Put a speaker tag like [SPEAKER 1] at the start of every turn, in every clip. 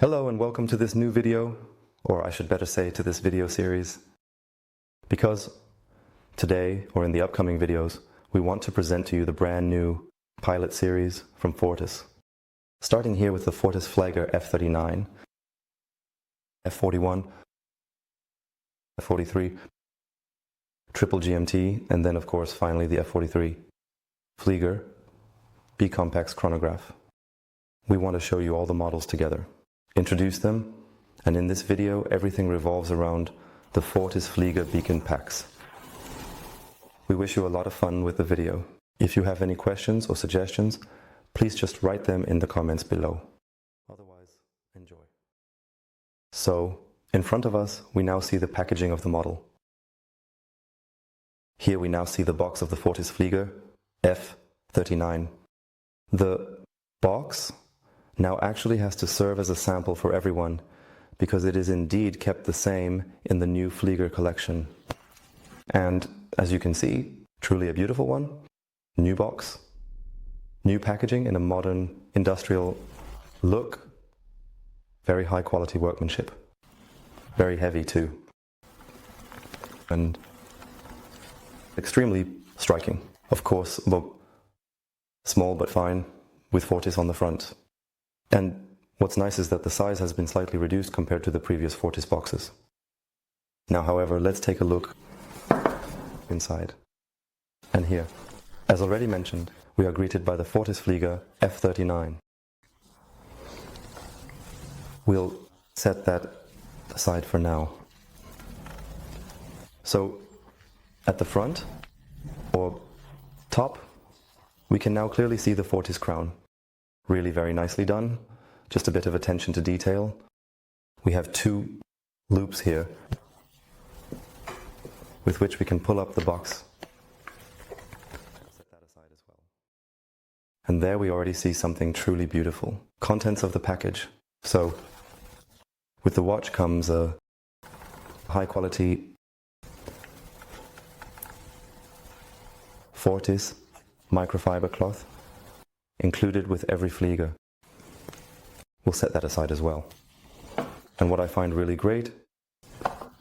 [SPEAKER 1] Hello and welcome to this new video, or I should better say to this video series, because today, or in the upcoming videos, we want to present to you the brand new pilot series from Fortis. Starting here with the Fortis Flieger F-39, F-41, F-43, triple GMT, and then of course finally the F-43, Flieger, Bicompax Chronograph. We want to show you all the models together, introduce them, and in this video everything revolves around the Fortis Flieger Bicompax. We wish you a lot of fun with the video. If you have any questions or suggestions, please just write them in the comments below. Otherwise, enjoy. So, in front of us, we now see the packaging of the model. Here we now see the box of the Fortis Flieger F-39. The box now actually has to serve as a sample for everyone, because it is indeed kept the same in the new Flieger collection. And as you can see, truly a beautiful one. New box, new packaging in a modern industrial look, very high quality workmanship, very heavy too, and extremely striking. Of course, small but fine, with Fortis on the front. And what's nice is that the size has been slightly reduced compared to the previous Fortis boxes. Now, however, let's take a look inside. And here, as already mentioned, we are greeted by the Fortis Flieger F-39. We'll set that aside for now. So, at the front, or top, we can now clearly see the Fortis crown. Really very nicely done, just a bit of attention to detail. We have two loops here with which we can pull up the box. Set that aside as well. And there we already see something truly beautiful. Contents of the package. So, with the watch comes a high quality Fortis microfiber cloth, included with every Flieger. We'll set that aside as well. And what I find really great,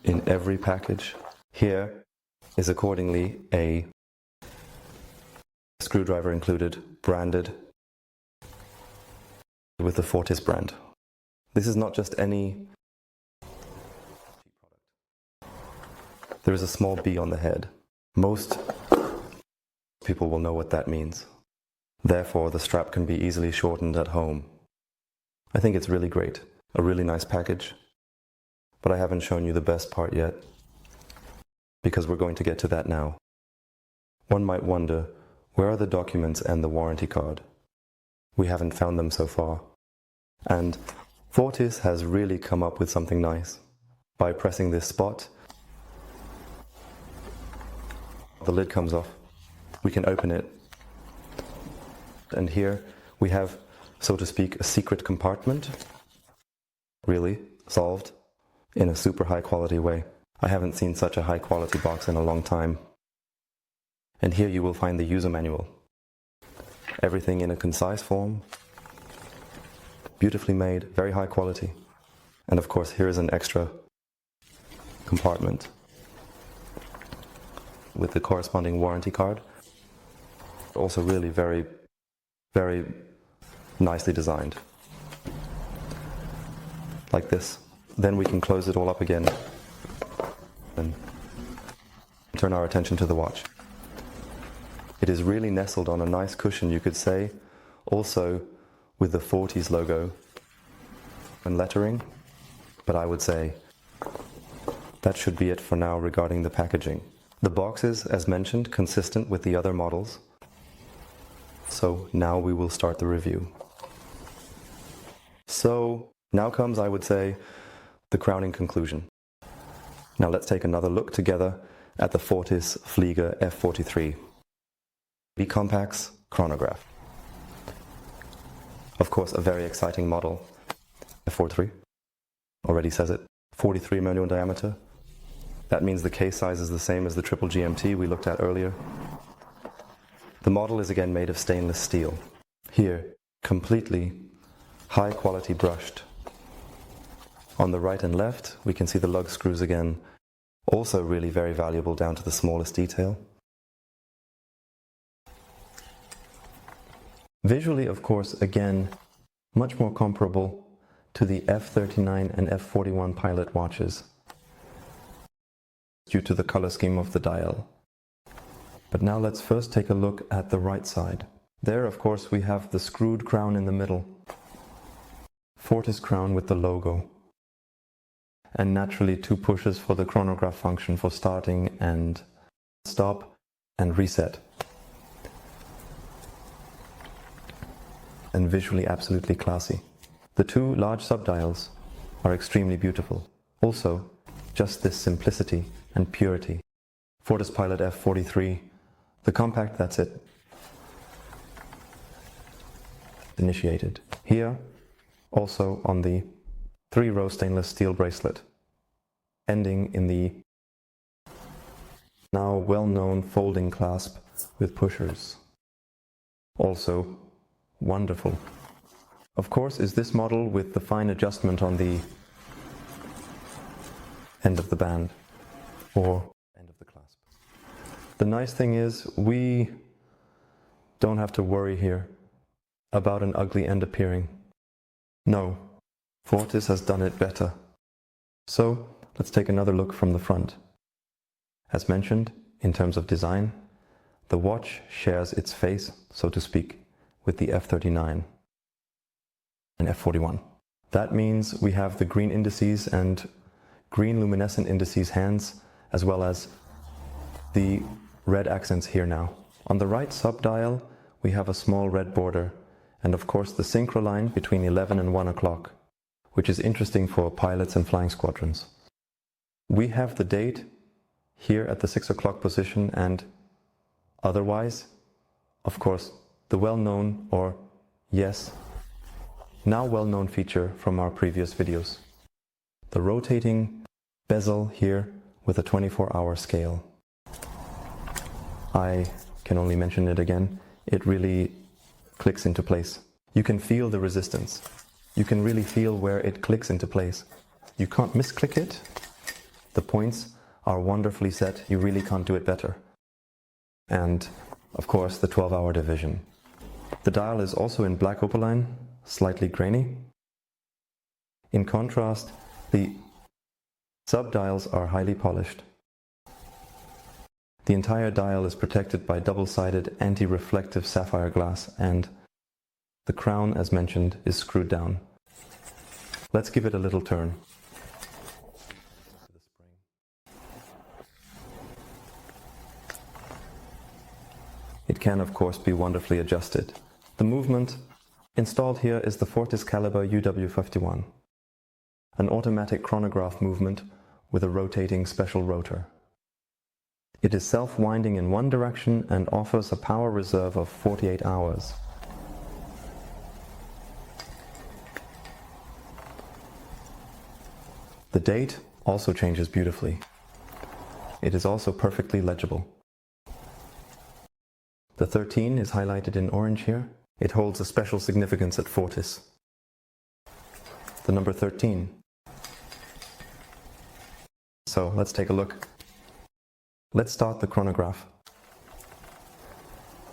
[SPEAKER 1] in every package here is accordingly a screwdriver included, branded with the Fortis brand. This is not just any product. There is a small B on the head. Most people will know what that means. Therefore, the strap can be easily shortened at home. I think it's really great, a really nice package, but I haven't shown you the best part yet, because we're going to get to that now. One might wonder, where are the documents and the warranty card? We haven't found them so far. And Fortis has really come up with something nice. By pressing this spot, the lid comes off. We can open it. And here we have, so to speak, a secret compartment, really solved in a super high quality way. I haven't seen such a high quality box in a long time. And here you will find the user manual. Everything in a concise form, beautifully made, very high quality. And of course, here is an extra compartment with the corresponding warranty card. Also really very nicely designed. Like this. Then we can close it all up again and turn our attention to the watch. It is really nestled on a nice cushion, you could say, also with the Fortis logo and lettering, but I would say that should be it for now regarding the packaging. The box is, as mentioned, consistent with the other models. So now we will start the review. So now comes, I would say, the crowning conclusion. Now let's take another look together at the Fortis Flieger F-43, Bicompax Chronograph. Of course, a very exciting model. F-43, already says it, 43 mm diameter. That means the case size is the same as the triple GMT we looked at earlier. The model is again made of stainless steel. Here, completely high quality brushed. On the right and left, we can see the lug screws again, also really very valuable down to the smallest detail. Visually, of course, again, much more comparable to the F-39 and F-41 pilot watches due to the color scheme of the dial. But now let's first take a look at the right side. There, of course, we have the screwed crown in the middle. Fortis crown with the logo. And naturally 2 pushes for the chronograph function for starting and stop and reset. And visually absolutely classy. The 2 large subdials are extremely beautiful. Also, just this simplicity and purity. Fortis Pilot F-43, the compact, that's it. Initiated. Here, also on the 3-row stainless steel bracelet, ending in the now well-known folding clasp with pushers. Also wonderful. Of course, is this model with the fine adjustment on the end of the band or end of the clasp. The nice thing is we don't have to worry here about an ugly end appearing. No, Fortis has done it better. So let's take another look from the front. As mentioned, in terms of design, the watch shares its face, so to speak, with the F-39 and F-41. That means we have the green indices and green luminescent indices hands, as well as the red accents here now. On the right subdial, we have a small red border, and of course the synchro line between 11 and 1 o'clock, which is interesting for pilots and flying squadrons. We have the date here at the 6 o'clock position, and otherwise, of course, the well-known, or yes, now well-known feature from our previous videos. The rotating bezel here with a 24-hour scale. I can only mention it again, it really clicks into place. You can feel the resistance. You can really feel where it clicks into place. You can't misclick it. The points are wonderfully set, you really can't do it better. And of course the 12-hour division. The dial is also in black opaline, slightly grainy. In contrast, the subdials are highly polished. The entire dial is protected by double-sided anti-reflective sapphire glass, and the crown, as mentioned, is screwed down. Let's give it a little turn. It can, of course, be wonderfully adjusted. The movement installed here is the Fortis caliber UW51, an automatic chronograph movement with a rotating special rotor. It is self-winding in one direction and offers a power reserve of 48 hours. The date also changes beautifully. It is also perfectly legible. The 13 is highlighted in orange here. It holds a special significance at Fortis. The number 13. So let's take a look. Let's start the chronograph.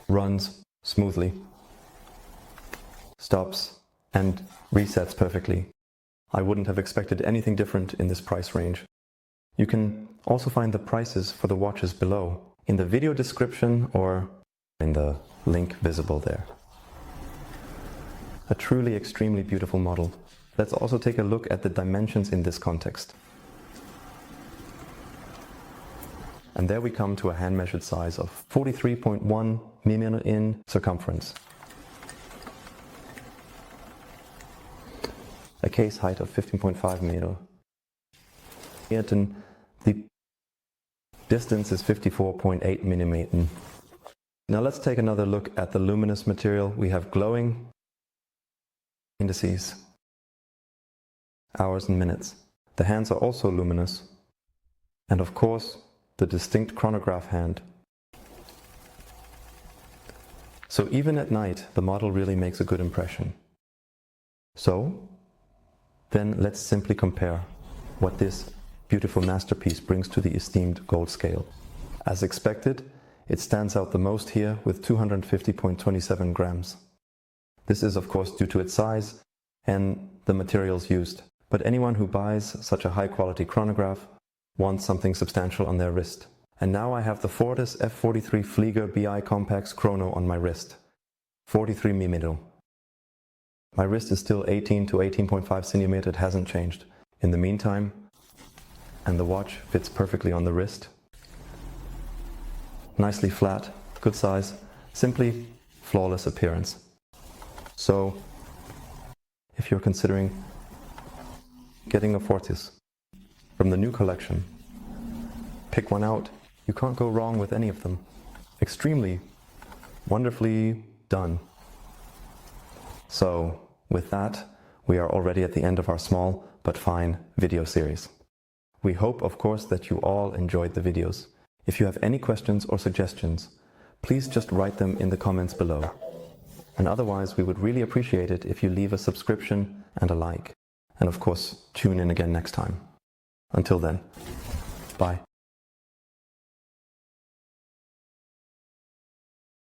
[SPEAKER 1] Runs smoothly, stops and resets perfectly. I wouldn't have expected anything different in this price range. You can also find the prices for the watches below in the video description or in the link visible there. A truly extremely beautiful model. Let's also take a look at the dimensions in this context. And there we come to a hand-measured size of 43.1 mm in circumference. A case height of 15.5 mm. The distance is 54.8 mm. Now let's take another look at the luminous material. We have glowing indices, hours and minutes. The hands are also luminous. And of course, the distinct chronograph hand. So even at night, the model really makes a good impression. So, Then let's simply compare what this beautiful masterpiece brings to the esteemed gold scale. As expected, it stands out the most here with 250.27 grams. This is of course due to its size and the materials used, but anyone who buys such a high quality chronograph wants something substantial on their wrist. And now I have the Fortis F43 Flieger Bicompax chrono on my wrist, 43 mm. My wrist is still 18 to 18.5 centimeter, it hasn't changed in the meantime, and the watch fits perfectly on the wrist. Nicely flat, good size, simply flawless appearance. So, if you're considering getting a Fortis from the new collection, pick one out. You can't go wrong with any of them. Extremely, wonderfully done. So, with that, we are already at the end of our small but fine video series. We hope, of course, that you all enjoyed the videos. If you have any questions or suggestions, please just write them in the comments below. And otherwise, we would really appreciate it if you leave a subscription and a like. And of course, tune in again next time. Until then, bye.